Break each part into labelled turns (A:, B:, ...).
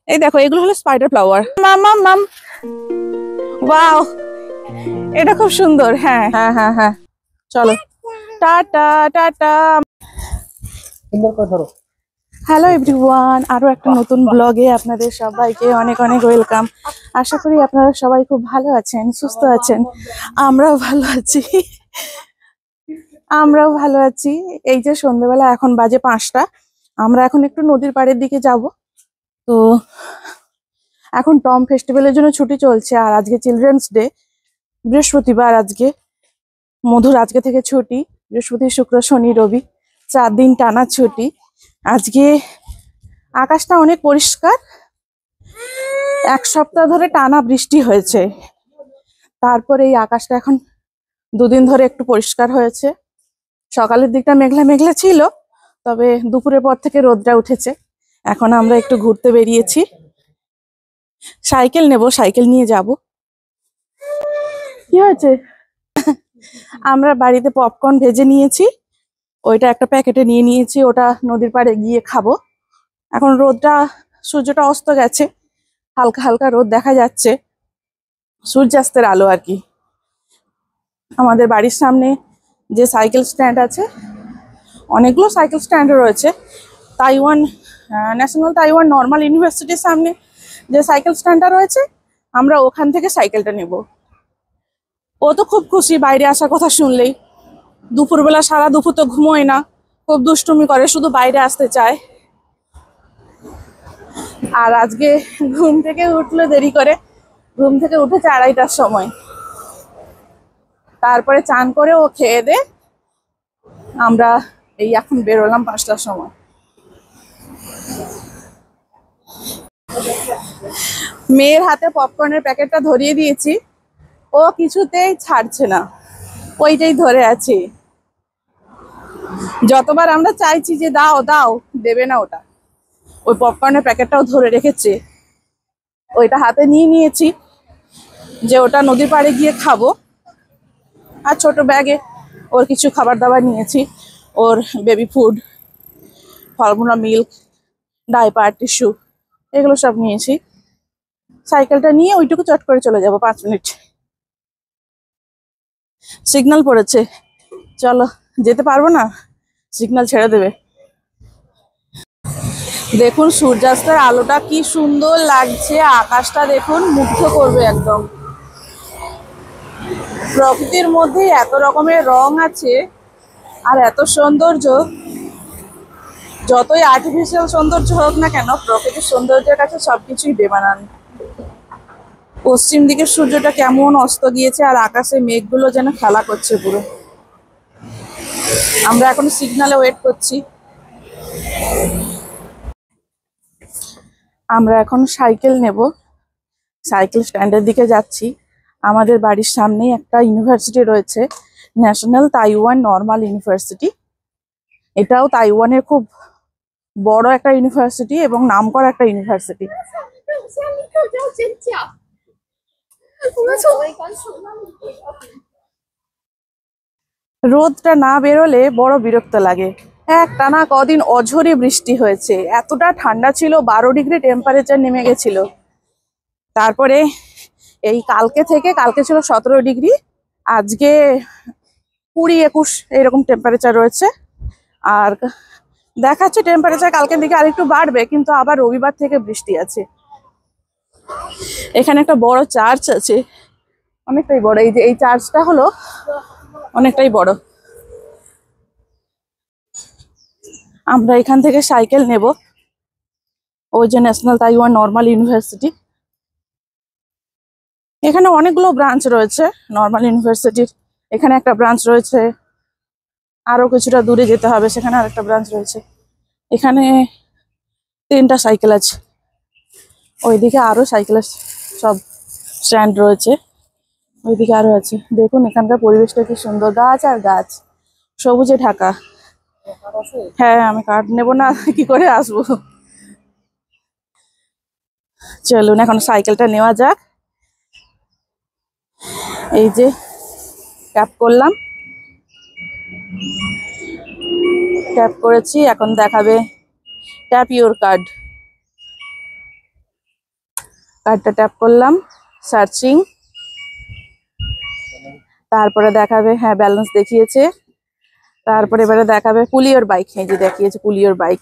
A: এই দেখো এগুলো হলো স্পাইডার ফ্লাওয়ার। মাম মাম মাম, ওয়াও এটা খুব সুন্দর। হ্যাঁ হ্যাঁ হ্যাঁ হ্যাঁ, চলো টাটা টাটা। হ্যালো এভরিওয়ান, আরো একটা নতুন ব্লগে আপনাদের সবাইকে অনেক অনেক ওয়েলকাম। আশা করি আপনারা সবাই খুব ভালো আছেন, সুস্থ আছেন। আমরাও ভালো আছি, আমরাও ভালো আছি। এই যে সন্ধ্যেবেলা এখন বাজে 5টা, আমরা এখন একটু নদীর পাড়ের দিকে যাব। তো এখন টম ফেস্টিভ্যালের জন্য ছুটি চলছে, আর আজকে চিলড্রেন্স ডে, বৃহস্পতিবার আজকে। মধুর আজকে থেকে ছুটি, বৃহস্পতি শুক্র শনি রবি 4 দিন টানা ছুটি। আজকে আকাশটা অনেক পরিষ্কার, 1 সপ্তাহ ধরে টানা বৃষ্টি হয়েছে, তারপরে এই আকাশটা এখন 2 দিন ধরে একটু পরিষ্কার হয়েছে। সকালের দিকটা মেঘলা মেঘলা ছিল, তবে দুপুরের পর থেকে রোদটা উঠেছে। এখন আমরা একটু ঘুরতে বেরিয়েছি, সাইকেল নেব, সাইকেল নিয়ে যাব। কি হয়েছে? আমরা বাড়িতে পপকর্ন ভেজে নিয়েছি, ওইটা একটা প্যাকেটে নিয়ে নিয়েছি, ওটা নদীর পাড়ে গিয়ে খাবো। এখন রোদটা, সূর্যটা অস্ত গেছে, হালকা হালকা রোদ দেখা যাচ্ছে, সূর্যাস্তের আলো আর কি। আমাদের বাড়ির সামনে যে সাইকেল স্ট্যান্ড আছে, অনেকগুলো সাইকেল স্ট্যান্ড রয়েছে। তাইওয়ান ন্যাশনাল তাইওয়ান নর্মাল ইউনিভার্সিটির সামনে যে সাইকেল স্ট্যান্ডটা রয়েছে, আমরা ওখান থেকে সাইকেলটা নেব। ও তো খুব খুশি বাইরে আসার কথা শুনলেই। দুপুরবেলা সারা দুপুর তো ঘুমোয় না, খুব দুষ্টুমি করে, শুধু বাইরে আসতে চায়। আর আজকে ঘুম থেকে উঠলো দেরি করে, ঘুম থেকে উঠেছে 2:30টার সময়। তারপরে চান করে ও খেয়ে দে আমরা এই এখন বেরোলাম 5টার সময়। মেয়ের হাতে পপকর্নের প্যাকেটটা ধরিয়ে দিয়েছি, ও কিছুতেই ছাড়ছে না, ওইটাই ধরে আছে। যতবার আমরা চাইছি যে দাও দাও, দেবে না ওটা। ওই পপকর্নের প্যাকেটটাও ধরে রেখেছে, ওইটা হাতে নিয়ে নিয়েছি যে ওটা নদীর পাড়ে গিয়ে খাবো। আর ছোট ব্যাগে ওর কিছু খাবার দাবার নিয়েছি, ওর baby food, formula milk, diaper, tissue, এগুলো সব নিয়েছি। সাইকেলটা নিয়ে ওইটুকু চট করে চলে যাব, 5 মিনিট। সিগন্যাল পড়েছে, চলো, যেতে পারবো না, সিগন্যাল ছেড়ে দেবে। দেখুন সূর্যাস্তের আলোটা কি সুন্দর লাগছে, আকাশটা দেখুন, মুগ্ধ করবে একদম। প্রকৃতির মধ্যে এত রকমের রং আছে আর এত সৌন্দর্য। যতই আর্টিফিশিয়াল সৌন্দর্য হোক না কেন, প্রকৃতির সৌন্দর্যের কাছে সবকিছুই বেমানান। পশ্চিম দিকের সূর্যটা কেমন অস্ত গিয়েছে, আর আকাশে মেঘগুলো যেন খেলা করছে পুরো। আমরা এখন সিগন্যালে ওয়েট করছি। আমরা এখন সাইকেল নেব, সাইকেল স্ট্যান্ডের দিকে যাচ্ছি। আমাদের বাড়ির সামনেই একটা ইউনিভার্সিটি রয়েছে, ন্যাশনাল তাইওয়ান নর্মাল ইউনিভার্সিটি। এটাও তাইওয়ানের খুব বড় একটা ইউনিভার্সিটি এবং নামকরা একটা ইউনিভার্সিটি। রোদটা না বেরোলে বড় বিরক্ত লাগে। একটানা কদিন অঝরে বৃষ্টি হয়েছে, এতটা ঠান্ডা ছিল, 12 ডিগ্রি টেম্পারেচার নেমে গেছিল। তারপরে এই কালকে থেকে, কালকে ছিল 17 ডিগ্রি, আজকে 20-21 এরকম টেম্পারেচার রয়েছে। আর দেখাচ্ছে টেম্পারেচার কালকের দিকে আরেকটু বাড়বে, কিন্তু আবার রবিবার থেকে বৃষ্টি আছে। এখানে একটা বড় চার্চ আছে, অনেকটাই বড়। এই যে এই চার্চটা হলো অনেকটাই বড়। আমরা এখান থেকে সাইকেল নেব, ওই যে ন্যাশনাল তাইওয়ান নর্মাল ইউনিভার্সিটি। এখানে অনেকগুলো ব্রাঞ্চ রয়েছে নর্মাল ইউনিভার্সিটির। এখানে একটা ব্রাঞ্চ রয়েছে, আরো কিছুটা দূরে যেতে হবে, সেখানে আরেকটা ব্রাঞ্চ রয়েছে। এখানে 3টা সাইকেল আছে, ওইদিকে আরো সাইকেলের সব স্ট্যান্ড রয়েছে, ওইদিকে আরো আছে। দেখুন এখানকার পরিবেশটা কি সুন্দর, গাছ আর গাছ, সবুজে ঢাকা। হ্যাঁ, আমি কার্ড নেব না কি করে আসবো। চলুন এখন সাইকেলটা নেওয়া যাক। এই যে ট্যাপ করলাম, ট্যাপ করেছি, এখন দেখাবে ট্যাপ ইউর কার্ড। কার্ডটা ট্যাপ করলাম, সার্চিং, তারপরে দেখাবে হ্যাঁ ব্যালেন্স দেখিয়েছে, তারপরে এবারে দেখাবে পুলিওর বাইক, এই যে দেখিয়েছে পুলিওর বাইক।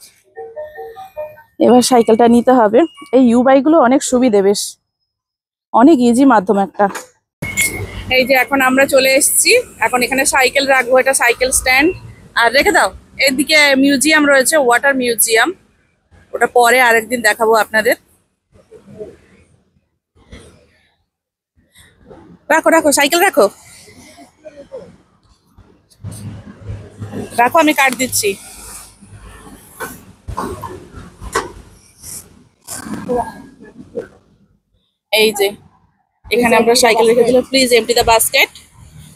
A: এবার সাইকেলটা নিতে হবে। এই ইউ বাইকগুলো অনেক সুবিধে, বেশ অনেক ইজি মাধ্যম একটা। এই যে এখন আমরা চলে এসেছি, এখন এখানে সাইকেল রাখবো, এটা সাইকেল স্ট্যান্ড। আর রেখে দাও, এদিকে মিউজিয়াম রয়েছে, ওয়াটার মিউজিয়াম, ওটা পরে আরেকদিন দেখাবো আপনাদের। রাখো রাখো, সাইকেল রাখো রাখো, আমি কাট দিচ্ছি। এই যে এখানে আমরা সাইকেল রেখে দিলাম। Please empty the basket.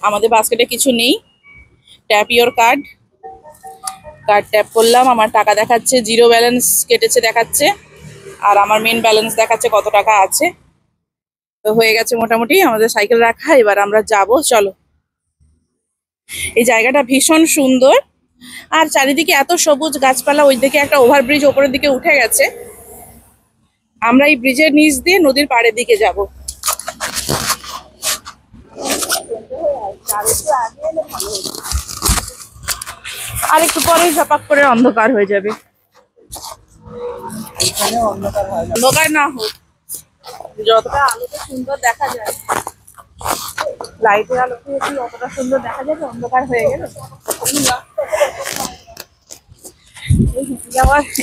A: আমাদের বাস্কেটে কিছু নেই। Tap your card. Card tap করলাম, আমার টাকা দেখাচ্ছে, জিরো ব্যালেন্স কেটেছে দেখাচ্ছে, আর আমার মেন ব্যালেন্স দেখাচ্ছে কত টাকা আছে। তো হয়ে গেছে মোটামুটি আমাদের সাইকেল রাখা। এবার আমরা যাব, চলো। এই জায়গাটা ভীষণ সুন্দর, আর চারিদিকে এত সবুজ গাছপালা। ওই দিকে একটা ওভারব্রিজ ওপরের দিকে উঠে গেছে, আমরা এই ব্রিজের নিচ দিয়ে নদীর পাড়ের দিকে যাব। আর একটু পরেই ঝপাক করে অন্ধকার হয়ে যাবে। অন্ধকার না হোক, যতটা আলোতে সুন্দর দেখা যায়, লাইটের আলোতে কি অতটা সুন্দর দেখা যাবে অন্ধকার হয়ে গেলে?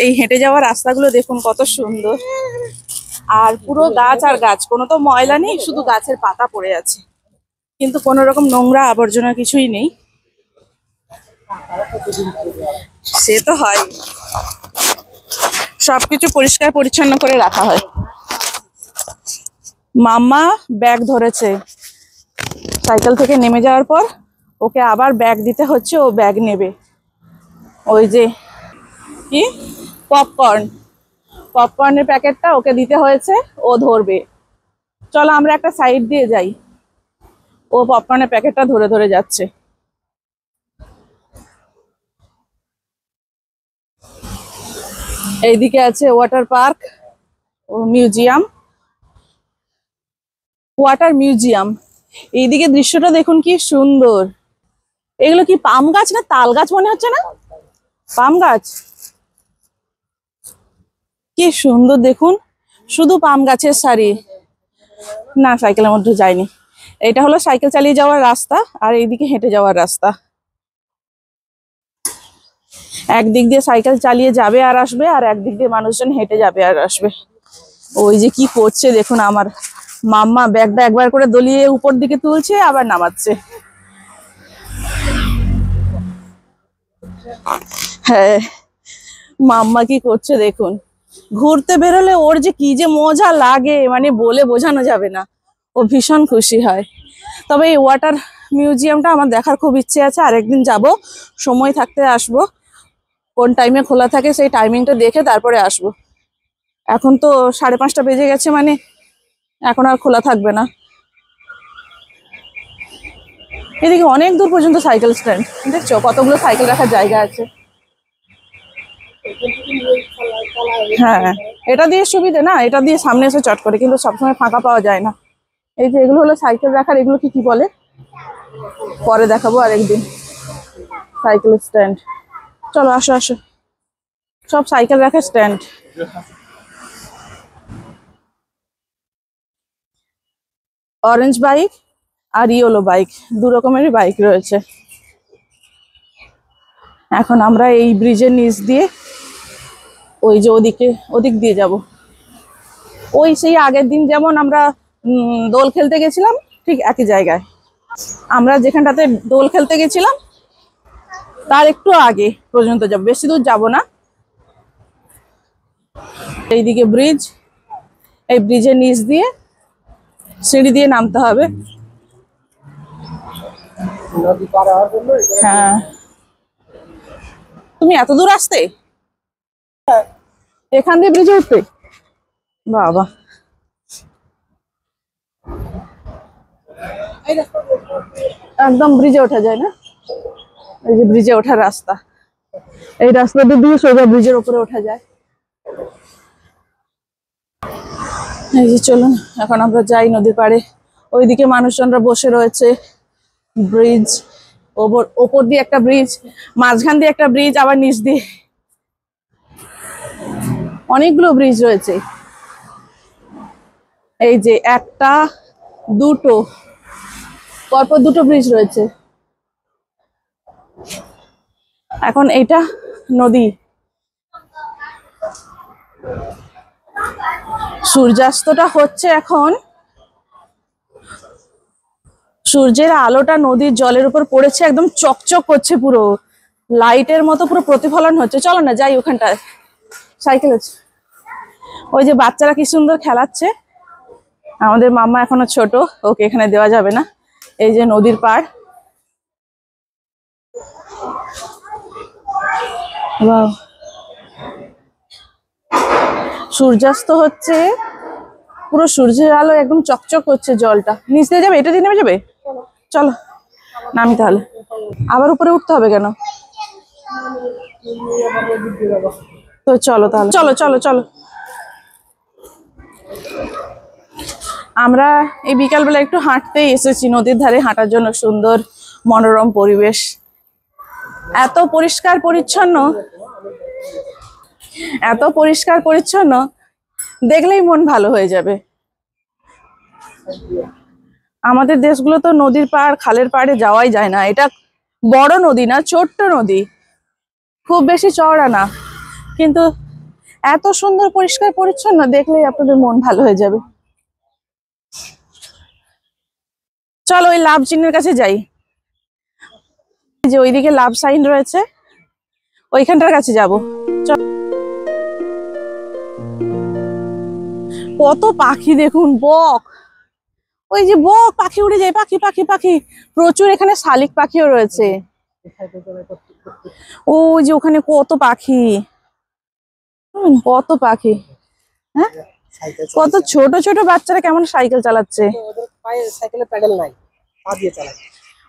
A: এই হেঁটে যাওয়ার রাস্তাগুলো দেখুন কত সুন্দর, আর পুরো গাছ আর গাছ, কোনো তো ময়লা নেই, শুধু গাছের পাতা পড়ে আছে, কিন্তু কোনো রকম নোংরা আবর্জনা কিছুই নেই। সে তো হয়, সবকিছু পরিষ্কার পরিচ্ছন্ন করে রাখা হয়। মাম্মা ব্যাগ ধরেছে, সাইকেল থেকে নেমে যাওয়ার পর ওকে আবার ব্যাগ দিতে হচ্ছে, ও ব্যাগ নেবে। ওই যে কি পপকর্ন, পপকর্নের প্যাকেটটা ওকে দিতে হয়েছে, ও ধরবে। চলো আমরা একটা সাইড দিয়ে যাই, ও পপকর্নের প্যাকেটটা ধরে ধরে যাচ্ছে। এইদিকে আছে ওয়াটার পার্ক ও মিউজিয়াম, ওয়াটার মিউজিয়াম। এইদিকে দৃশ্যটা দেখুন কি সুন্দর। এগুলো কি পাম গাছ না তাল গাছ মনে হচ্ছে না? পাম গাছ, কি সুন্দর দেখুন, শুধু পাম গাছের সারি। না, সাইকেলের মধ্যে যায়নি। এটা হলো সাইকেল চালিয়ে যাওয়ার রাস্তা, আর এইদিকে হেঁটে যাওয়ার রাস্তা। একদিক দিয়ে সাইকেল চালিয়ে যাবে আর আসবে, আর একদিক দিয়ে মানুষজন হেঁটে যাবে আর আসবে। ওই যে কি করছে দেখুন আমার মাম্মা, ব্যাগটা একবার করে দলিয়ে উপর দিকে তুলছে আবার নামাচ্ছে। হ্যাঁ, মাম্মা কি করছে দেখুন। ঘুরতে বেরোলে ওর যে কি যে মজা লাগে, মানে বলে বোঝানো যাবে না, ও ভীষণ খুশি হয়। তবে এই ওয়াটার মিউজিয়ামটা আমার দেখার খুব ইচ্ছে আছে, আরেকদিন যাব, সময় থাকতে আসবো। কোন টাইমে খোলা থাকে সেই টাইমিংটা দেখে তারপরে আসবো। এখন তো 5:30 বেজে গেছে, মানে এখন আর খোলা থাকবে না। এদিকে অনেক দূর পর্যন্ত সাইকেল স্ট্যান্ড, দেখছো কতগুলো সাইকেল রাখার জায়গা আছে। হ্যাঁ, এটা দিয়ে সুবিধে না, এটা দিয়ে সামনে এসে চট করে, কিন্তু সবসময় ফাঁকা পাওয়া যায় না। এই যে এগুলো হলো সাইকেল রাখার, এগুলো কি বলে পরে দেখাবো আরেকদিন। সাইকেল স্ট্যান্ড, চলো আসো আসো, সব সাইকেল রাখার স্ট্যান্ড। অরেঞ্জ বাইক আর ইয়েলো বাইক, দু রকমেরই বাইক রয়েছে। এখন আমরা এই ব্রিজের নিচ দিয়ে ওই যে ওদিক দিয়ে যাব। ওই সেই আগের দিন যেমন আমরা দোল খেলতে গেছিলাম, ঠিক একই জায়গায়। আমরা যেখানটাতে দোল খেলতে গেছিলাম তার একটু আগে পর্যন্ত যাব, বেশি দূর যাব না। এইদিকে ব্রিজ, এই ব্রিজের নিচ দিয়ে সিঁড়ি দিয়ে নামতে হবে। হ্যাঁ, তুমি এত দূর আসতে, এখান দিয়ে ব্রিজে উঠতে? বাবা, একদম ব্রিজে ওঠা যায় না? এই যে ব্রিজে ওঠার রাস্তা, এই রাস্তাটা দিয়ে সোজা ব্রিজের উপরে ওঠা যায়। এই যে চলুন এখন আমরা যাই নদীর পাড়ে। ওইদিকে মানুষজনরা বসে রয়েছে। ব্রিজ, ওপর দিয়ে একটা ব্রিজ, মাঝখান দিয়ে একটা ব্রিজ, আবার নিচ দিয়ে অনেকগুলো ব্রিজ রয়েছে। এই যে একটা, দুটো, পরপর দুটো ব্রিজ রয়েছে। এখন এইটা নদী। সূর্যাস্তটা হচ্ছে এখন। সূর্যের আলোটা নদীর জলের উপর পড়েছে, একদম চকচক করছে, পুরো লাইটের মতো পুরো প্রতিফলন হচ্ছে। চলো না যাই ওখানটায়, সাইকেল আছে। ওই যে বাচ্চারা কি সুন্দর খেলাচ্ছে। আমাদের মাম্মা এখনো ছোট, ওকে এখানে দেওয়া যাবে না। এই যে নদীর পাড়। ওয়াও, সূর্যাস্ত হচ্ছে, পুরো সূর্যের আলো একদম চকচক করছে। জলটা নিচ দিয়ে যাবে, এটা দিয়ে নেমে যাবে। চলো নামি তাহলে। আবার উপরে উঠতে হবে কেন? তো চলো তাহলে, চলো চলো চলো। আমরা এই বিকালবেলা একটু হাঁটতেই এসেছি নদীর ধারে, হাঁটার জন্য। সুন্দর মনোরম পরিবেশ, এত পরিষ্কার পরিচ্ছন্ন, এত পরিষ্কার পরিচ্ছন্ন, দেখলেই মন ভালো হয়ে যাবে। আমাদের দেশগুলো তো নদীর পাড়, খালের পাড়ে যাওয়াই যায় না। এটা বড় নদী না, ছোট্ট নদী, খুব বেশি চওড়া না, কিন্তু এত সুন্দর পরিষ্কার পরিচ্ছন্ন, দেখলেই আপনাদের মন ভালো হয়ে যাবে। চলো ওই লাভ চিহ্নের কাছে যাই। যে ওইদিকে লাভ সাইন রয়েছে, ওইখানটার কাছে যাব। কত পাখি দেখুন, বক, ওই যে বক, পাখি উড়ে যায়, পাখি পাখি পাখি। প্রচুর এখানে শালিক পাখিও রয়েছে। ওই যে ওখানে কত পাখি, কত পাখি। হ্যাঁ, কত ছোট ছোট বাচ্চারা কেমন সাইকেল চালাচ্ছে।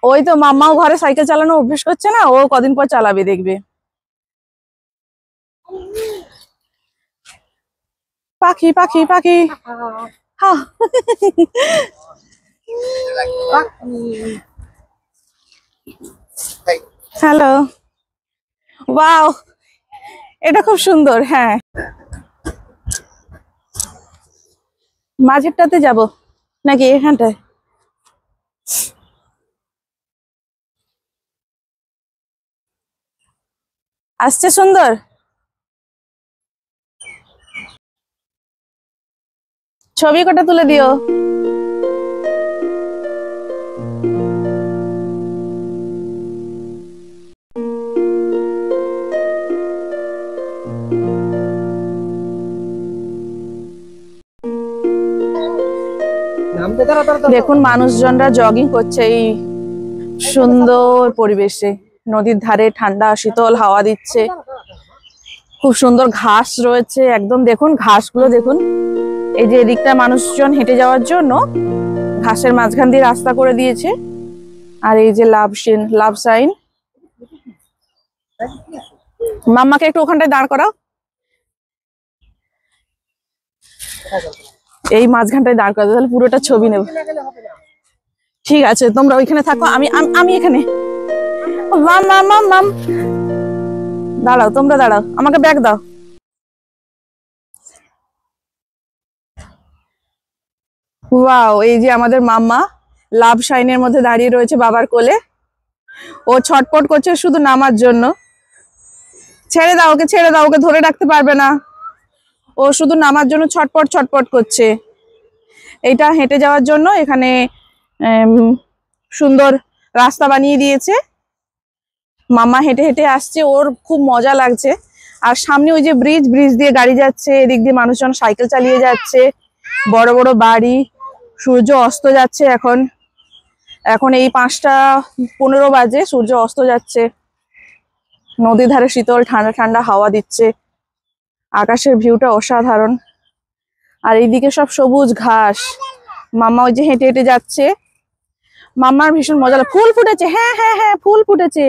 A: ওই তো মাম্মাও ঘরে সাইকেল চালানো অভ্যেস করছে না, ও কদিন পর চালাবে দেখবে। পাখি পাখি পাখি, হ্যাঁ। হ্যালো, ওয়াও, এটা খুব সুন্দর। হ্যাঁ, মাঝেরটাতে যাব নাকি এখানটায়? আসছে সুন্দর। ছবি কটা তুলে দিও। দেখুন মানুষজনরা জগিং করছে এই সুন্দর পরিবেশে। নদীর ধারে ঠান্ডা শীতল হাওয়া দিচ্ছে, খুব সুন্দর ঘাস রয়েছে একদম। দেখুন ঘাসগুলো দেখুন। এই যে এদিকটা মানুষজন হেঁটে যাওয়ার জন্য ঘাসের মাঝখান দিয়ে রাস্তা করে দিয়েছে। আর এই যে লাভ সাইন। মাম্মাকে একটু ওখানটায় দাঁড় করাও, এই মাঝখানটায় দাঁড় করাও, তাহলে পুরোটা ছবি নেব। ঠিক আছে, তোমরা ওইখানে থাকো, আমি আমি এখানে। মাম মাম মাম মাম, দাঁড়াও, তোমরা দাঁড়াও, আমাকে ব্যাগ দাও। ওয়াও, এই যে আমাদের মাম্মা লাভ সাইনের মধ্যে দাঁড়িয়ে রয়েছে বাবার কোলে। ও ছটপট করছে শুধু নামার জন্য। ছেড়ে দাও ওকে, ছেড়ে দাও ওকে, ধরে রাখতে পারবে না। ও শুধু নামার জন্য ছটপট ছটপট করছে। এইটা হেঁটে যাওয়ার জন্য এখানে সুন্দর রাস্তা বানিয়ে দিয়েছে। মাম্মা হেঁটে হেঁটে আসছে, ওর খুব মজা লাগছে। আর সামনে ওই যে ব্রিজ দিয়ে গাড়ি যাচ্ছে, এদিক দিয়ে মানুষজন সাইকেল চালিয়ে যাচ্ছে, বড় বড় বাড়ি। সূর্য অস্ত যাচ্ছে এখন, এখন এই 5টা 15 বাজে, সূর্য অস্ত যাচ্ছে। নদীর ধারে শীতল ঠান্ডা ঠান্ডা হাওয়া দিচ্ছে, আকাশের ভিউটা অসাধারণ। আর এইদিকে সব সবুজ ঘাস। মাম্মা ওই যে হেঁটে হেঁটে যাচ্ছে, মাম্মার ভীষণ মজা লাগে। ফুল ফুটেছে, হ্যাঁ হ্যাঁ হ্যাঁ, ফুল ফুটেছে।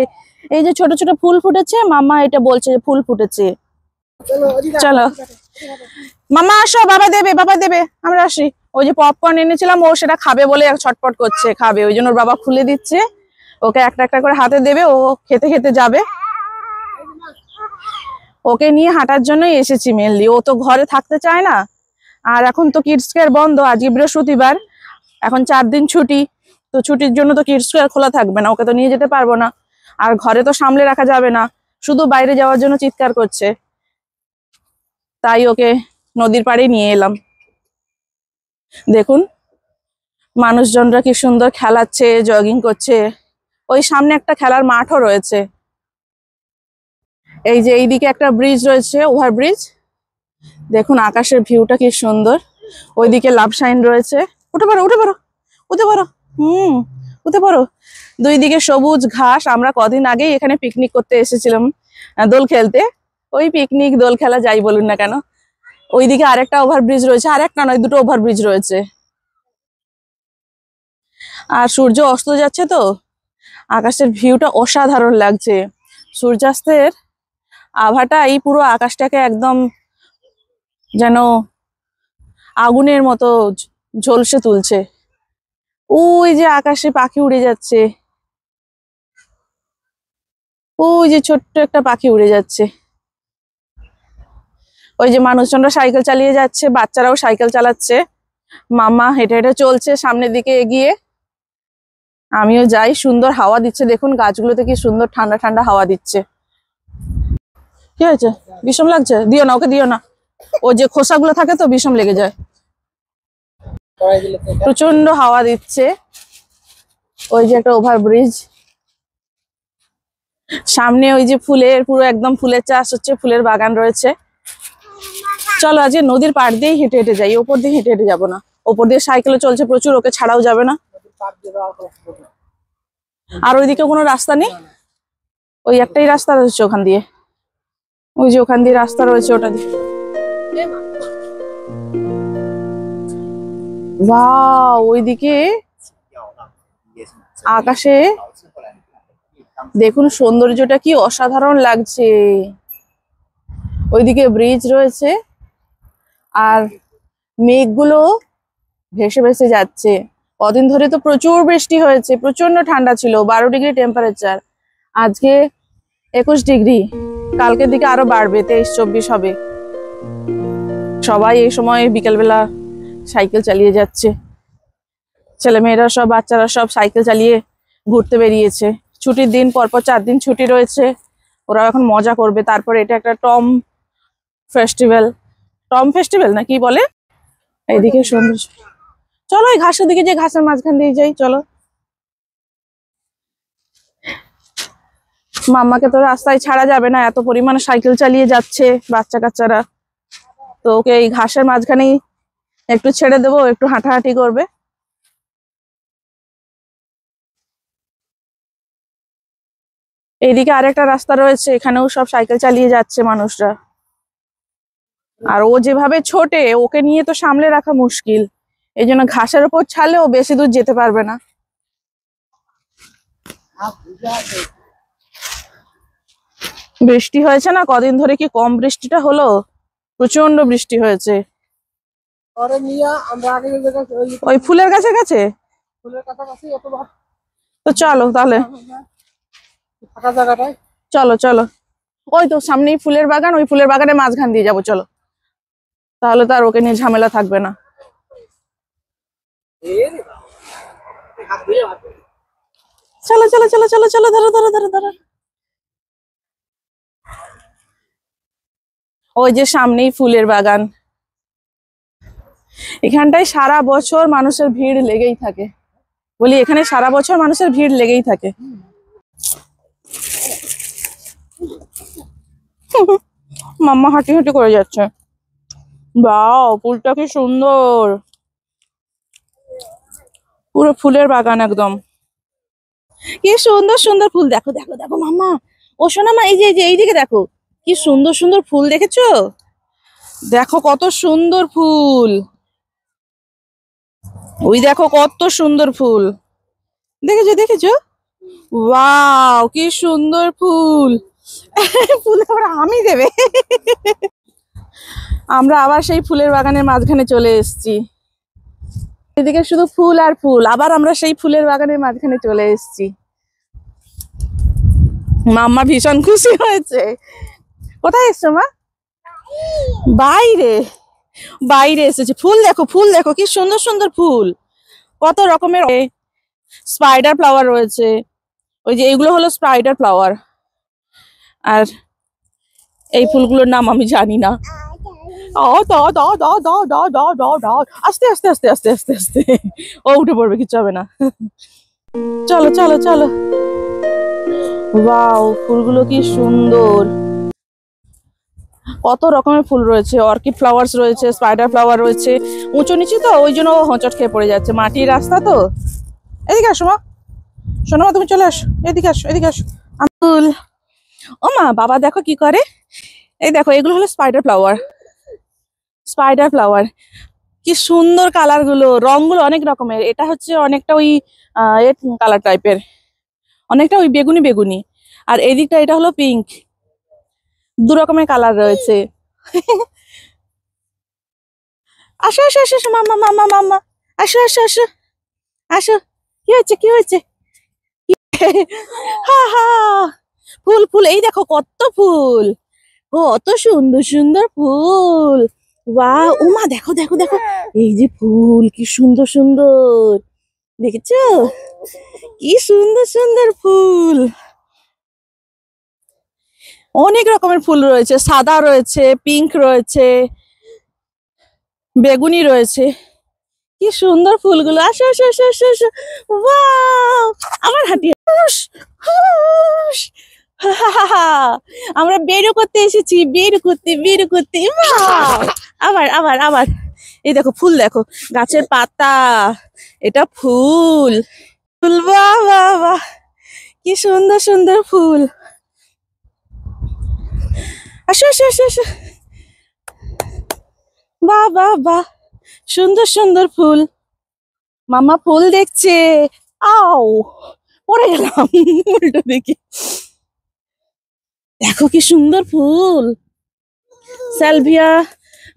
A: এই যে ছোট ছোট ফুল ফুটেছে, মাম্মা এটা বলছে যে ফুল ফুটেছে। চলো মামা আসো, বাবা দেবে, বাবা দেবে, আমরা আসি। ওই যে পপকর্ন এনেছিলাম, ও সেটা খাবে বলে ছটপট করছে, খাবে, ওই জন্য ওর বাবা খুলে দিচ্ছে, ওকে একটা একটা করে হাতে দেবে, ও খেতে খেতে যাবে। ওকে নিয়ে হাঁটার জন্যই এসেছি মেনলি, ও তো ঘরে থাকতে চায় না। আর এখন তো কিডস কেয়ার বন্ধ, আজকে বৃহস্পতিবার, এখন 4 দিন ছুটি। তো ছুটির জন্য তো কিডস কেয়ার খোলা থাকবে না, ওকে তো নিয়ে যেতে পারবো না। আর ঘরে তো সামলে রাখা যাবে না, শুধু বাইরে যাওয়ার জন্য চিৎকার করছে। তাই ওকে নদীর পাড়ে নিয়ে এলাম। দেখুন মানুষজনরা কি সুন্দর খেলাচ্ছে, জগিং করছে। ওই সামনে একটা খেলার মাঠও রয়েছে। এই যে এইদিকে একটা ব্রিজ রয়েছে, ওভার ব্রিজ। দেখুন আকাশের ভিউটা কি সুন্দর। ওইদিকে লাভ সাইন রয়েছে। উঠে পারো, উঠে পারো, উঠে পারো। উঠে পারো। দুই দিকে সবুজ ঘাস। আমরা কদিন আগেই এখানে পিকনিক করতে এসেছিলাম, দোল খেলতে। ওই পিকনিক দোল খেলা যাই বলুন না কেন। ওইদিকে আরেকটা ওভারব্রিজ রয়েছে, আরেকটা নয়, দুটো ওভারব্রিজ রয়েছে। আর সূর্য অস্ত যাচ্ছে তো, আকাশের ভিউটা অসাধারণ লাগছে। সূর্যাস্তের আভাটা এই পুরো আকাশটাকে একদম যেন আগুনের মতো ঝলসে তুলছে। ওই যে আকাশে পাখি উড়ে যাচ্ছে, ওই যে ছোট্ট একটা পাখি উড়ে যাচ্ছে। ওই যে মানুষজনরা সাইকেল চালিয়ে যাচ্ছে, বাচ্চারাও সাইকেল চালাচ্ছে। মামা হেঁটে হেঁটে চলছে সামনের দিকে এগিয়ে। আমিও যাই। সুন্দর হাওয়া দিচ্ছে, দেখুন গাছগুলোতে কি সুন্দর ঠান্ডা ঠান্ডা হাওয়া দিচ্ছে। কি হয়েছে? বিষম লাগছে? দিও না, ওকে দিও না। ও যে খোসাগুলো থাকে তো বিষম লেগে যায়। প্রচন্ড হাওয়া দিচ্ছে। ওই যে একটা ওভারব্রিজ, সামনে ওই যে ফুলের, পুরো একদম ফুলের চাষ হচ্ছে, ফুলের বাগান রয়েছে। চলো আজকে নদীর পাড় দিয়েই হেঁটে হেঁটে যাই, ওপর দিয়ে হেঁটে হেঁটে যাবো না। ওপর দিয়ে সাইকেলে চলছে প্রচুর, ওকে ছাড়াও যাবে না। আর ওইদিকে কোনো রাস্তা নেই, ওই একটাই রাস্তা রয়েছে ওখান দিয়ে। ওই যে ওখান দিয়ে রাস্তা রয়েছে, ওটা দিয়ে। ওয়াও, ওইদিকে আকাশে দেখুন সৌন্দর্যটা কি অসাধারণ লাগছে। ওইদিকে ব্রিজ রয়েছে, আর মেঘগুলো ভেসে ভেসে যাচ্ছে। কদিন ধরে তো প্রচুর বৃষ্টি হয়েছে, প্রচন্ড ঠান্ডা ছিল, 12 ডিগ্রি টেম্পারেচার। আজকে 21 ডিগ্রি, কালকের দিকে আরো বাড়বে, 23-24 হবে। সবাই এই সময় বিকেলবেলা সাইকেল চালিয়ে যাচ্ছে, ছেলেমেয়েরা সব, বাচ্চারা সব সাইকেল চালিয়ে ঘুরতে বেরিয়েছে। ছুটির দিন, পরপর 4 দিন ছুটি রয়েছে, ওরা এখন মজা করবে। তারপরে এটা একটা ফেস্টিভ্যাল, টম ফেস্টিভ্যাল না কি বলে। এইদিকে সুন্দর। চলো এই ঘাসের দিকে, যে ঘাসের মাঝখান দিয়ে যাই, চলো। মাম্মাকে তো রাস্তায় ছাড়া যাবে না, এত পরিমাণে সাইকেল চালিয়ে যাচ্ছে বাচ্চা কাচ্চারা। তো ওকে এই ঘাসের মাঝখানেই একটু ছেড়ে দেবো, একটু হাঁটাহাঁটি করবে। এইদিকে আরেকটা রাস্তা রয়েছে, এখানেও সব সাইকেল চালিয়ে যাচ্ছে মানুষরা। আর ও যেভাবে ছোটে, ওকে নিয়ে তো সামলে রাখা মুশকিল, এই জন্য ঘাসের ওপর ছাড়লে ও বেশি দূর যেতে পারবে না। বৃষ্টি হয়েছে না কদিন ধরে, কি কম বৃষ্টিটা হলো, প্রচন্ড বৃষ্টি হয়েছে। ওই ফুলের গাছের কাছে, তো চলো তাহলে, চলো চলো। ওই তো সামনেই ফুলের বাগান, ওই ফুলের বাগানের মাঝখান দিয়ে যাবো, চলো। তাহলে তো আর ওকে নিয়ে ঝামেলা থাকবে না। চলো চলো চলো চলো চলো, ধরো ধরো ধরো ধরো। ওই যে সামনেই ফুলের বাগান। এখানটায় সারা বছর মানুষের ভিড় লেগেই থাকে, বলি এখানে সারা বছর মানুষের ভিড় লেগেই থাকে। মাম্মা হাঁটি হাঁটি করে যাচ্ছে। বাও, ফুলটা কি সুন্দর, পুরো ফুলের বাগান একদম। কি সুন্দর সুন্দর ফুল, দেখো দেখো দেখো মাম্মা। ও শোনা মা, এই যে এইদিকে দেখো, কি সুন্দর সুন্দর ফুল, দেখেছো? দেখো কত সুন্দর ফুল, ওই দেখো কত সুন্দর ফুল, দেখেছো দেখেছো? ওয়াও, কি সুন্দর ফুল। ফুল আবার আমি দেবে। আমরা আবার সেই ফুলের বাগানের মাঝখানে চলে এসেছি। এদিকে শুধু ফুল আর ফুল, আবার আমরা সেই ফুলের বাগানের মাঝখানে চলে এসেছি। মাম্মা ভীষণ খুশি হয়েছে। কোথায় এসছো মা? বাইরে, বাইরে এসেছে। ফুল দেখো, ফুল দেখো, কি সুন্দর সুন্দর ফুল, কত রকমের। স্পাইডার ফ্লাওয়ার রয়েছে, ওই যে এগুলো হলো স্পাইডার ফ্লাওয়ার। আর এই ফুলগুলোর নাম আমি জানি না। আস্তে আস্তে আস্তে আস্তে আস্তে আস্তে, ও উঠে পড়বে, কিচ্ছু হবে না। চলো চলো চলো। ওয়াও, ফুলগুলো কি সুন্দর, কত রকমের ফুল রয়েছে। অর্কিড ফ্লাওয়ার্স রয়েছে, স্পাইডার ফ্লাওয়ার রয়েছে। উঁচু নিচু তো, ওই জন্য হোঁচট খেয়ে পড়ে যাচ্ছে, মাটির রাস্তা তো। এদিকে আসো মা, শোনো মা, তুমি চলে আসো, এদিকে আসো, এদিকে আসো। ফুল, ও মা, বাবা দেখো কি করে। এই দেখো, এগুলো হলো স্পাইডার ফ্লাওয়ার। স্পাইডার ফ্লাওয়ার, কি সুন্দর কালার গুলো, রংগুলো অনেক রকমের। এটা হচ্ছে অনেকটা ওই কালার টাইপের, অনেকটা ওই বেগুনি বেগুনি। আর এই দিকটা এটা হলো পিঙ্ক। দু রকমের কালার রয়েছে। আসো আসো আসো আসো, মাম্মা মাম্মা মাম্মা, আসো আসো আসো আসো। কি হয়েছে, কি হয়েছে? হা হা, ফুল ফুল, এই দেখো কত ফুল, কত সুন্দর সুন্দর ফুল। বাহ, উমা দেখো দেখো দেখো, এই যে ফুল, কি সুন্দর সুন্দর, দেখেছো? কি সুন্দর সুন্দর ফুল, অনেক রকমের ফুল রয়েছে। সাদা রয়েছে, পিঙ্ক রয়েছে, বেগুনি রয়েছে। কি সুন্দর ফুলগুলো। আসো আসো আসো আসো আসো। ওয়াও, আমার হাঁটি, আমরা বেরো করতে এসেছি, বেরো করতে, বেরো করতে। আবার আবার আবার, এই দেখো ফুল, দেখো গাছের পাতা, এটা ফুল। ফুল, বাহ বাহ বাহ, কি সুন্দর সুন্দর ফুল। আসো আসো আসো আসো। বাহ বাহ বাহ, সুন্দর সুন্দর ফুল। মামা ফুল দেখছে। আও, পড়ে গেলাম উল্টো দিকে। দেখো কি সুন্দর ফুল, সালভিয়া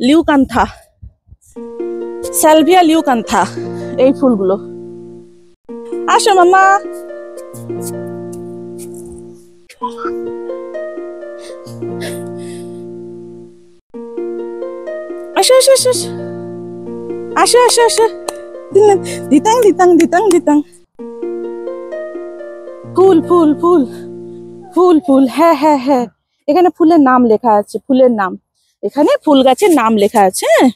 A: লিউকান্থা, সালভিয়া লিউকান্থা, এই ফুলগুলো। আসো মামা। আসো আসো আসো আসো আসো আসো। দিতাং দিতাং দিতাং দিতাং। ফুল ফুল ফুল ফুল ফুল, হ্যাঁ হ্যাঁ হ্যাঁ, এখানে ফুলের নাম লেখা আছে, ফুলের নাম, এখানে ফুল গাছের নাম লেখা আছে। হ্যাঁ,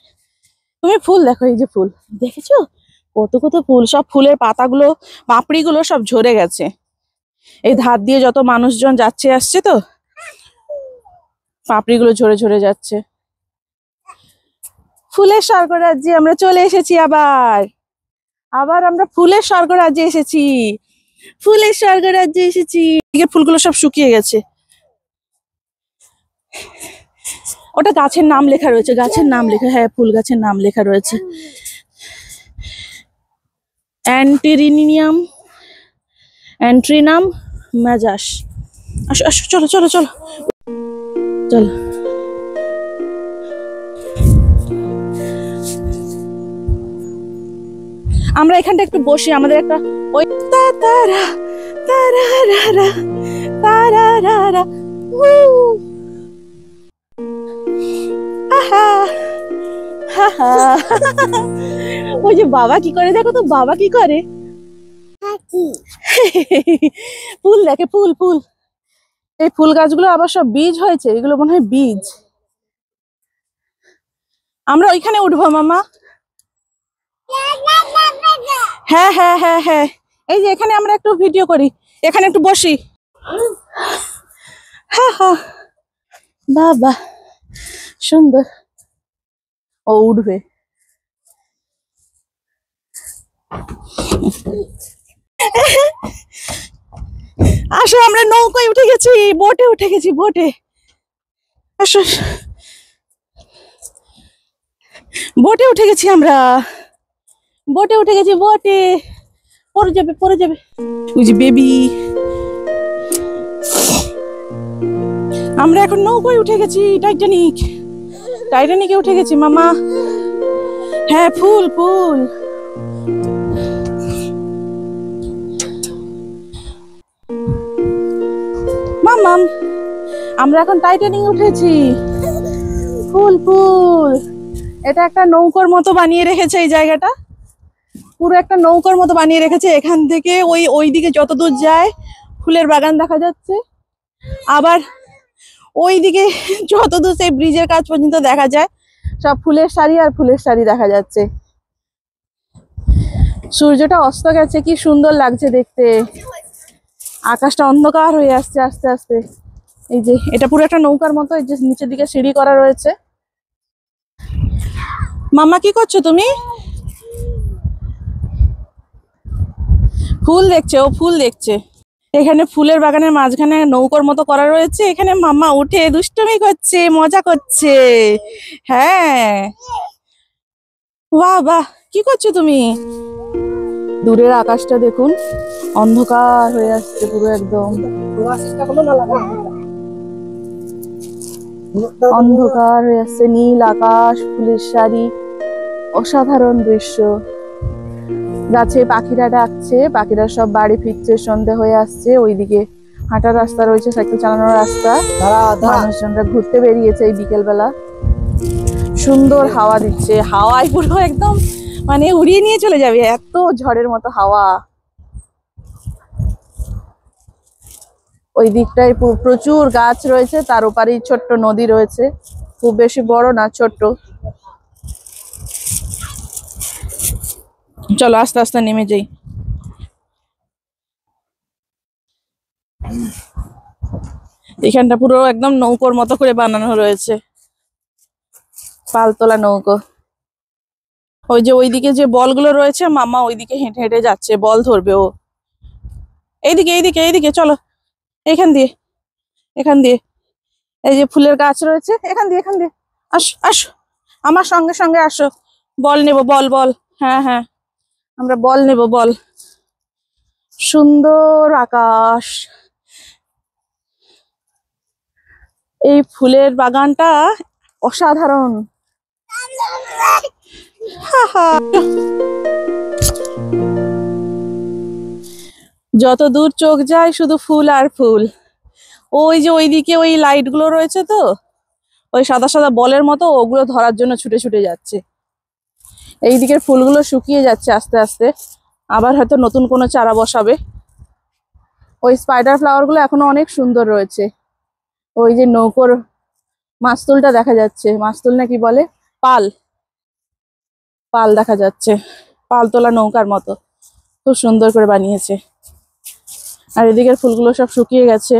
A: তুমি ফুল দেখো, এই যে ফুল দেখেছো, কত কত ফুল। সব ফুলের পাতাগুলো, পাপড়িগুলো সব ঝরে গেছে। এই ধার দিয়ে যত মানুষজন যাচ্ছে আসছে তো, পাপড়িগুলো ঝরে ঝরে যাচ্ছে। ফুলের স্বর্গরাজ্যে আমরা চলে এসেছি আবার, আবার আমরা ফুলের স্বর্গরাজ্যে এসেছি, ফুলের স্বর্গরাজ্যে এসেছি। এদিকে ফুলগুলো সব শুকিয়ে গেছে। ওটা গাছের নাম লেখা রয়েছে, গাছের নাম লেখা, হ্যাঁ ফুল গাছের নাম লেখা রয়েছে। অ্যান্টেরিনিয়াম, অ্যান্ট্রিনাম ম্যাজাস। আসো আসো, চলো চলো চলো চলো। আমরা এখানটা একটু বসি, আমাদের একটা ওই তারা তারা রা তারা রা, ওই যে বাবা কি করে, দেখো তো বাবা কি করে। ফুল দেখে, ফুল ফুল। এই ফুল গাছগুলো আবার সব বীজ হয়েছে, এগুলো মনে হয় বীজ। আমরা ওইখানে উঠবো মামা। হ্যাঁ হ্যাঁ হ্যাঁ হ্যাঁ, এই যে এখানে আমরা একটু ভিডিও করি, এখানে একটু বসি। হ্যাঁ হ্যাঁ, বাবা সুন্দর। ও উঠবে। আসো, আমরা নৌকায় উঠে গেছি, বোটে উঠে গেছি, বোটে। আসো, বোটে উঠে গেছি আমরা, বোটে উঠে গেছি, বোটে। পড়ে যাবে, পড়ে যাবে। ওই যে বেবি, আমরা এখন নৌকায় উঠে গেছি, টাইটানিক, টাইটানিকে উঠে গেছি মামা। হ্যাঁ ফুল ফুল। মামাম আমরা এখন টাইটানিকে উঠেছি। ফুল ফুল। এটা একটা নৌকার মতো বানিয়ে রেখেছে এই জায়গাটা, পুরো একটা নৌকার মতো বানিয়ে রেখেছে। এখান থেকে ওইদিকে যত দূর যায় ফুলের বাগান দেখা যাচ্ছে, আবার ওইদিকে যত দূর সেই ব্রিজের কাছ পর্যন্ত দেখা যায় সব ফুলের সারি আর ফুলের সারি দেখা যাচ্ছে। সূর্যটা অস্ত গেছে, কি সুন্দর লাগছে দেখতে। আকাশটা অন্ধকার হয়ে আসছে আস্তে আস্তে। এই যে এটা পুরো একটা নৌকার মতো, এই যে নিচের দিকে সিঁড়ি করা রয়েছে। মামা কি করছো তুমি? ফুল দেখছে, ও ফুল দেখছে। এখানে ফুলের বাগানের মাঝখানে নৌকার মতো করা রয়েছে, এখানে মামা উঠে দুষ্টুমি করছে, মজা করছে। হ্যাঁ বাহ বাহ, কি করছো তুমি? দূরের আকাশটা দেখুন, অন্ধকার হয়ে আসছে পুরো একদম, অন্ধকার হয়ে আসছে। নীল আকাশ, ফুলের সারি, অসাধারণ দৃশ্য। গাছে পাখিরা ডাকছে, পাখিরা সব বাড়ি ফিরছে, সন্ধে হয়ে আসছে। ওইদিকে হাঁটার রাস্তা রয়েছে, সাইকেল চালানোর রাস্তা, মানুষজনরা ঘুরতে বেরিয়েছে এই বিকেল বেলা। সুন্দর হাওয়া দিচ্ছে, হাওয়ায় পুরো একদম মানে উড়িয়ে নিয়ে চলে যাবে, এত ঝড়ের মতো হাওয়া। ওই দিকটায় প্রচুর গাছ রয়েছে, তার ওপারেই ছোট্ট নদী রয়েছে, খুব বেশি বড় না, ছোট্ট। চলো আস্তে আস্তে নেমে যাই। এখানটা পুরো একদম নৌকোর মতো করে বানানো রয়েছে, পালতোলা নৌকো। ওই যে ওইদিকে যে বলগুলো রয়েছে, মামা ওইদিকে হেঁটে হেঁটে যাচ্ছে, বল ধরবে ও। এইদিকে এইদিকে এইদিকে চলো, এখান দিয়ে, এখান দিয়ে। এই যে ফুলের গাছ রয়েছে, এখান দিয়ে, এখান দিয়ে। আসো আসো, আমার সঙ্গে সঙ্গে আসো, বল নেব, বল বল। হ্যাঁ হ্যাঁ, আমরা বল নেব, বল। সুন্দর আকাশ, এই ফুলের বাগানটা অসাধারণ। যত দূর চোখ যায় শুধু ফুল আর ফুল। ওই যে ওইদিকে ওই লাইট গুলো রয়েছে, তো ওই সাদা সাদা বলের মতো, ওগুলো ধরার জন্য ছুটে ছুটে যাচ্ছে। এই দিকের ফুলগুলো শুকিয়ে যাচ্ছে আস্তে আস্তে, আবার হয়তো নতুন কোনো চারা বসাবে। ওই স্পাইডার ফ্লাওয়ার গুলো এখনো অনেক সুন্দর রয়েছে। ওই যে নৌকোর মাস্তুলটা দেখা যাচ্ছে, মাস্তুল না কি বলে, পাল, পাল দেখা যাচ্ছে, পাল তোলা নৌকার মতো, খুব সুন্দর করে বানিয়েছে। আর এদিকের ফুলগুলো সব শুকিয়ে গেছে।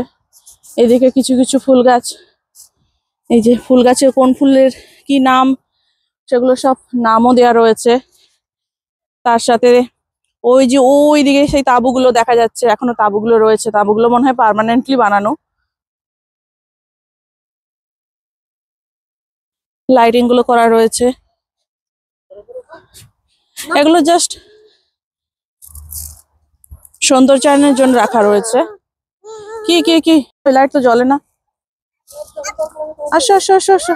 A: এদিকে কিছু কিছু ফুল গাছ, এই যে ফুল গাছে কোন ফুলের কি নাম সেগুলো সব নামও দেওয়া রয়েছে। তার সাথে ওই যে ওই দিকে সেই তাঁবুগুলো দেখা যাচ্ছে, এখনো তাঁবুগুলো রয়েছে, তাঁবুগুলো মনে হয় পার্মানেন্টলি বানানো। লাইটিং গুলো করা রয়েছে, এগুলো জাস্ট সৌন্দর্যায়নের জন্য রাখা রয়েছে। কি কি কি, লাইট তো জ্বলে না। আসো আসো আসো আসো।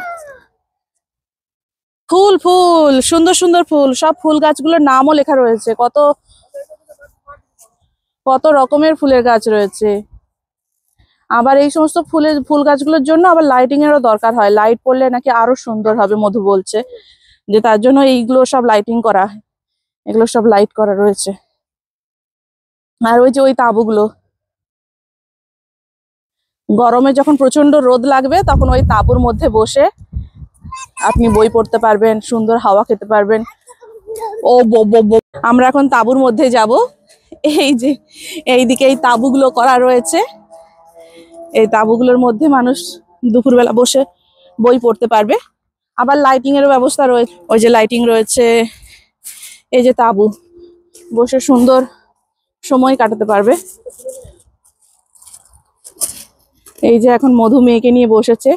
A: ফুল ফুল, সুন্দর সুন্দর ফুল, সব ফুল গাছগুলোর নামও লেখা রয়েছে, কত কত রকমের ফুলের গাছ রয়েছে। আবার এই সমস্ত ফুল গাছগুলোর জন্য আবার লাইটিং এরও দরকার হয়, লাইট পড়লে নাকি আরো সুন্দর হবে, মধু বলছে যে তার জন্য এইগুলো সব লাইটিং করা, এগুলো সব লাইট করা রয়েছে। আর ওই যে ওই তাঁবুগুলো, গরমে যখন প্রচন্ড রোদ লাগবে তখন ওই তাঁবুর মধ্যে বসে আপনি বই পড়তে পারবেন, সুন্দর হাওয়া খেতে পারবেন। ও বো বো বো, আমরা এখন তাঁবুর মধ্যে যাব। এই যে এইদিকে এই তাঁবুগুলো করা রয়েছে, এই তাঁবুগুলোর মধ্যে মানুষ দুপুরবেলা বসে বই পড়তে পারবে। আবার লাইটিং এরও ব্যবস্থা রয়েছে, ওই যে লাইটিং রয়েছে। এই যে তাঁবু, বসে সুন্দর সময় কাটাতে পারবে। এই যে এখন মধু মেয়েকে নিয়ে বসেছে,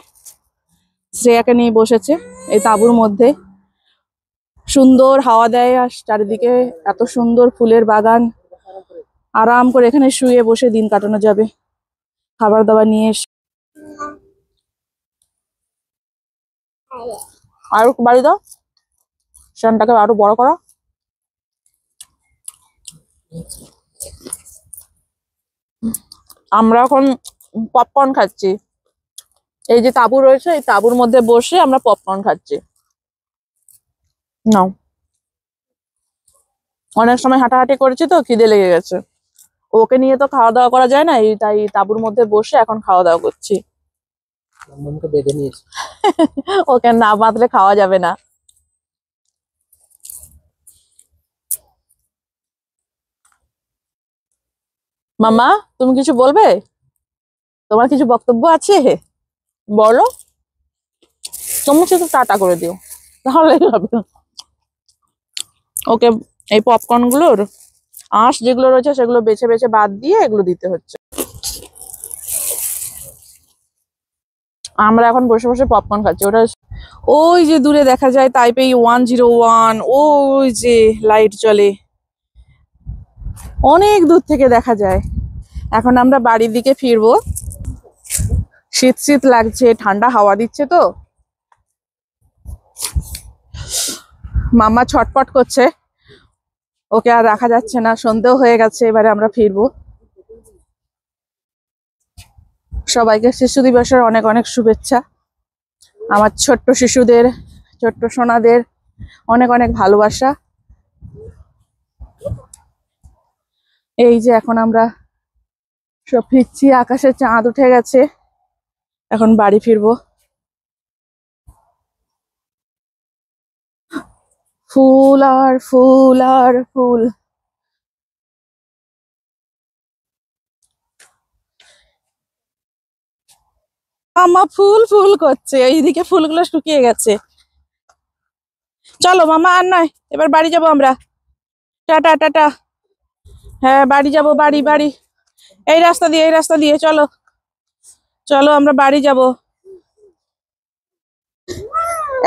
A: শ্রেয়াকে নিয়ে বসেছে এই তাঁবুর মধ্যে। সুন্দর হাওয়া দেয় আর চারিদিকে এত সুন্দর ফুলের বাগান, আরাম করে এখানে শুয়ে বসে দিন কাটানো যাবে, খাবার দাবার নিয়ে এসে। আরো বাড়ি দাও, স্ট্যান্ডটাকে আরো বড় করো। আমরা এখন পপকর্ন খাচ্ছি। এই যে তাঁবু রয়েছে, এই তাঁবুর মধ্যে বসে আমরা পপকর্ন খাচ্ছি। নাও, অনেক সময় হাঁটাহাঁটি করেছি তো খিদে লেগে গেছে। ওকে নিয়ে তো খাওয়া দাওয়া করা যায় না, তাই তাঁবুর মধ্যে বসে এখন খাওয়া দাওয়া করছি।
B: বেঁধে নিয়েছি।
A: ওকে না বাঁধলে খাওয়া যাবে না। মামা, তুমি কিছু বলবে? তোমার কিছু বক্তব্য আছে? বলো। তুমি শুধু টাটা করে দিও, তাহলেই হবে। ওকে এই পপকর্ন গুলোর আঁশ যেগুলো রয়েছে সেগুলো বেছে বেছে বাদ দিয়ে এগুলো দিতে হচ্ছে। আমরা এখন বসে বসে পপকর্ন খাচ্ছি। ওটা ওই যে দূরে দেখা যায় তাইপেই 101, ওই যে লাইট জ্বলে, অনেক দূর থেকে দেখা যায়। এখন আমরা বাড়ির দিকে ফিরবো। শীত শীত লাগছে, ঠান্ডা হাওয়া দিচ্ছে তো। মাম্মা ছটপট করছে, ওকে আর রাখা যাচ্ছে না, সন্ধেও হয়ে গেছে, এবারে আমরা ফিরবো। সবাইকে শিশু দিবসের অনেক অনেক শুভেচ্ছা। আমার ছোট্ট শিশুদের, ছোট্ট সোনাদের অনেক অনেক ভালোবাসা। এই যে এখন আমরা সব ফিরছি, আকাশে চাঁদ উঠে গেছে, এখন বাড়ি ফিরবো। ফুল আর ফুল আর ফুল। মামা ফুল ফুল করছে, এইদিকে ফুলগুলো শুকিয়ে গেছে। চলো মামা, আর নয়, এবার বাড়ি যাবো আমরা। Tata tata. হ্যাঁ বাড়ি যাবো, বাড়ি বাড়ি। এই রাস্তা দিয়ে, এই রাস্তা দিয়ে চলো। চলো আমরা বাড়ি যাব।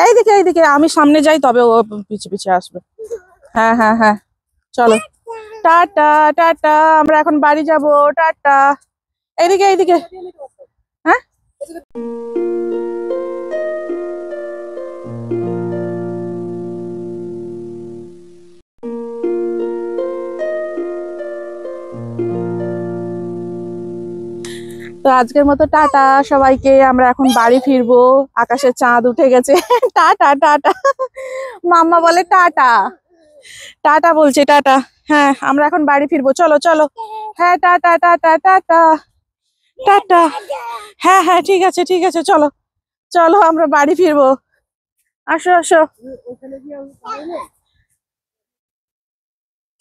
A: এইদিকে এইদিকে, আমি সামনে যাই তবে ও পিছে পিছে আসবে। হ্যাঁ হ্যাঁ হ্যাঁ, চলো। টাটা টাটা, আমরা এখন বাড়ি যাব। টাটা। এইদিকে এইদিকে। হ্যাঁ তো আজকের মতো টাটা সবাইকে, আমরা এখন বাড়ি ফিরবো। আকাশে চাঁদ উঠে গেছে। Tata tata. মাম্মা বলে টাটা, টাটা বলছে, টাটা। হ্যাঁ আমরা এখন বাড়ি ফিরবো, চলো চলো। হ্যাঁ টাটা টাটা টাটা টাটা। হ্যাঁ হ্যাঁ ঠিক আছে ঠিক আছে, চলো চলো আমরা বাড়ি ফিরবো। আসো আসো।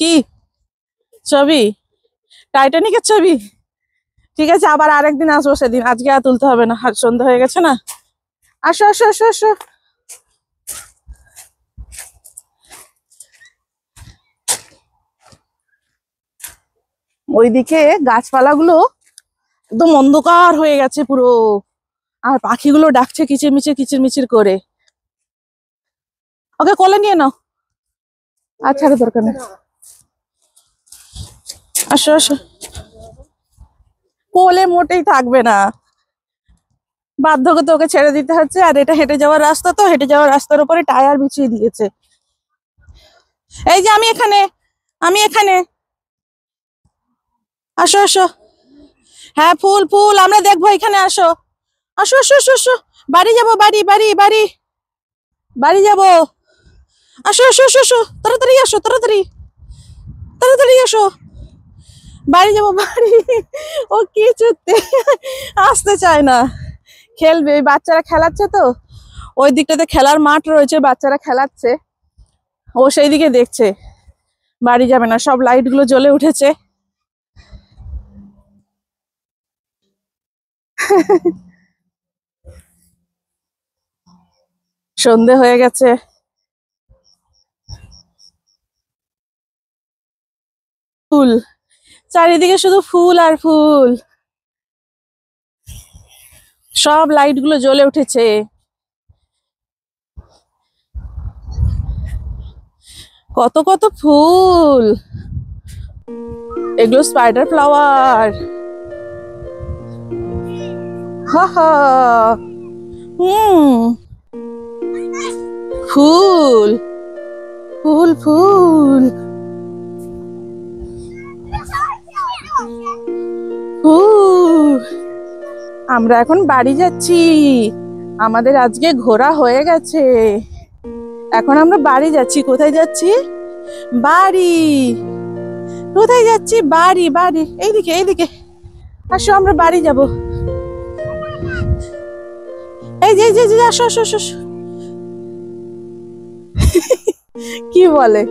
A: কি ছবি? টাইটানিকের ছবি? ঠিক আছে, আবার আরেকদিন আসবো সেদিন, আজকে আর তুলতে হবে না, আর সন্ধ্যা হয়ে গেছে না। আসো আসো আসো আসো। ওইদিকে গাছপালাগুলো একদম অন্ধকার হয়ে গেছে পুরো, আর পাখিগুলো ডাকছে কিচিরমিচির কিচিরমিচির করে। ওকে কোলে নিয়ে নাও। আচ্ছা দরকার নেই, আসো আসো। কোলে মোটেই থাকবে না, বাধ্য করতে ওকে ছেড়ে দিতে হচ্ছে। আর এটা হেঁটে যাওয়ার রাস্তা, তো হেঁটে যাওয়ার রাস্তার উপরে টায়ার বিছিয়ে দিয়েছে। এই যে আমি এখানে, আমি এখানে। আসো আসো। হ্যাঁ ফুল ফুল আমরা দেখবো, এখানে আসো। আসো আসো আসো আসো। বাড়ি যাবো, বাড়ি বাড়ি বাড়ি বাড়ি যাবো। আসো আসো আসো আসো, তাড়াতাড়ি আসো, তাড়াতাড়ি তাড়াতাড়ি আসো। বাড়ি যাবো বাড়ি। ও কিছুতে আসতে চায় না, খেলবে। ওই বাচ্চারা খেলাচ্ছে তো, ওই দিকটাতে খেলার মাঠ রয়েছে, বাচ্চারা খেলাচ্ছে, ও সেই দিকে দেখছে। বাড়ি যাবে না, সব লাইট গুলো জ্বলে উঠেছে। সন্ধে হয়ে গেছে। ফুল, চারিদিকে শুধু ফুল আর ফুল, সব লাইট গুলো জ্বলে উঠেছে। কত কত ফুল, এগুলো স্পাইডার ফ্লাওয়ার। হা হা। হুম। ফুল ফুল ফুল ফুল। আমরা এখন বাড়ি যাচ্ছি, আমাদের আজকে ঘোরা হয়ে গেছে। এখন আমরা বাড়ি যাচ্ছি। কোথায় যাচ্ছি? বাড়ি। কোথায় যাচ্ছি? বাড়ি বাড়ি। এইদিকে এইদিকে আসো, আমরা বাড়ি যাব। এই যে এই যে এই যে, আসো আসো আসো আসো। কি বলে?